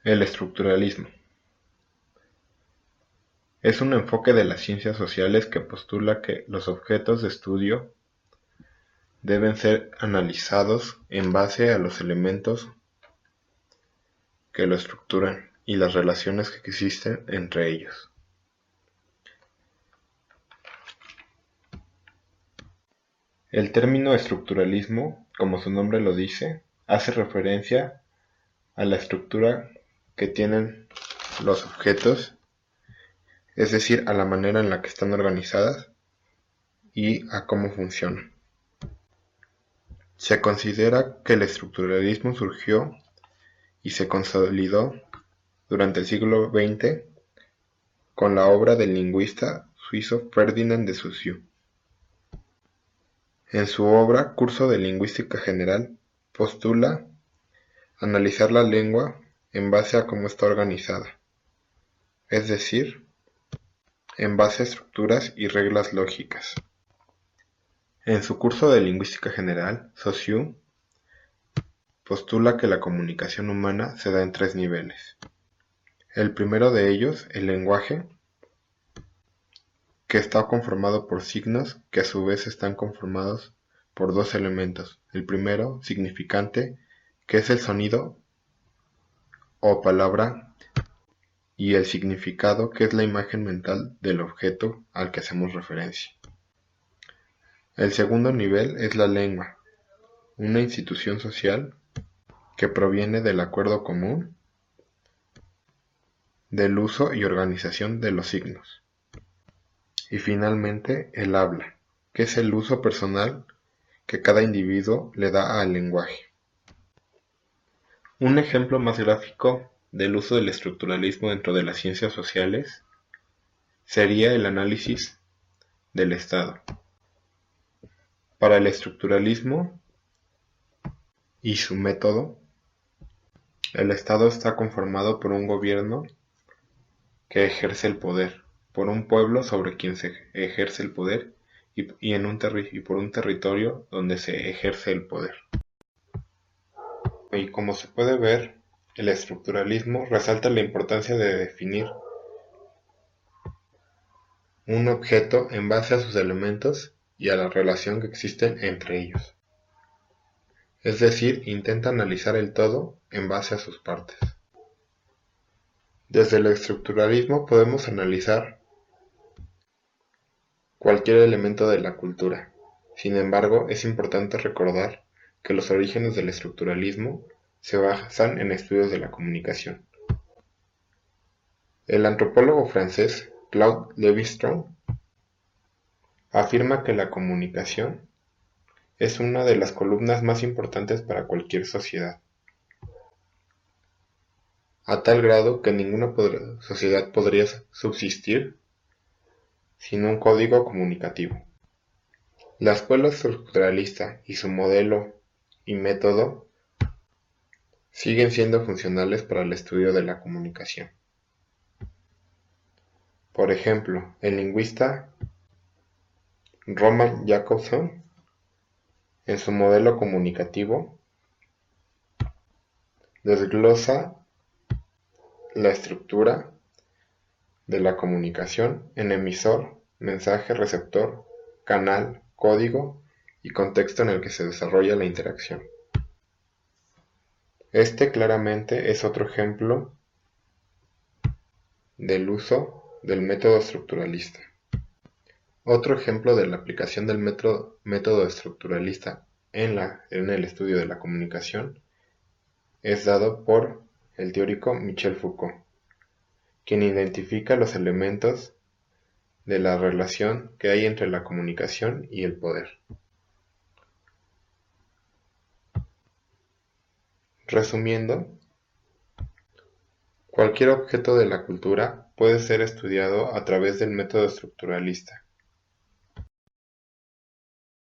El estructuralismo es un enfoque de las ciencias sociales que postula que los objetos de estudio deben ser analizados en base a los elementos que lo estructuran y las relaciones que existen entre ellos. El término estructuralismo, como su nombre lo dice, hace referencia a la estructura que tienen los objetos, es decir, a la manera en la que están organizadas y a cómo funcionan. Se considera que el estructuralismo surgió y se consolidó durante el siglo XX con la obra del lingüista suizo Ferdinand de Saussure. En su obra Curso de Lingüística General postula analizar la lengua en base a cómo está organizada, es decir, en base a estructuras y reglas lógicas. En su Curso de Lingüística General, Saussure postula que la comunicación humana se da en 3 niveles. El primero de ellos, el lenguaje, que está conformado por signos que a su vez están conformados por 2 elementos. El primero, significante, que es el sonido o palabra, y el significado, que es la imagen mental del objeto al que hacemos referencia. El segundo nivel es la lengua, una institución social que proviene del acuerdo común del uso y organización de los signos. Y finalmente, el habla, que es el uso personal que cada individuo le da al lenguaje. Un ejemplo más gráfico del uso del estructuralismo dentro de las ciencias sociales sería el análisis del Estado. Para el estructuralismo y su método, el Estado está conformado por un gobierno que ejerce el poder, por un pueblo sobre quien se ejerce el poder y por un territorio donde se ejerce el poder. Y como se puede ver, el estructuralismo resalta la importancia de definir un objeto en base a sus elementos y a la relación que existe entre ellos. Es decir, intenta analizar el todo en base a sus partes. Desde el estructuralismo podemos analizar cualquier elemento de la cultura. Sin embargo, es importante recordar que los orígenes del estructuralismo se basan en estudios de la comunicación. El antropólogo francés Claude Lévi-Strauss afirma que la comunicación es una de las columnas más importantes para cualquier sociedad, a tal grado que ninguna sociedad podría subsistir sin un código comunicativo. La escuela estructuralista y su modelo y método siguen siendo funcionales para el estudio de la comunicación. Por ejemplo, el lingüista Roman Jakobson, en su modelo comunicativo, desglosa la estructura de la comunicación en emisor, mensaje, receptor, canal, código y contexto en el que se desarrolla la interacción. Este claramente es otro ejemplo del uso del método estructuralista. Otro ejemplo de la aplicación del método estructuralista en el estudio de la comunicación es dado por el teórico Michel Foucault, quien identifica los elementos de la relación que hay entre la comunicación y el poder. Resumiendo, cualquier objeto de la cultura puede ser estudiado a través del método estructuralista,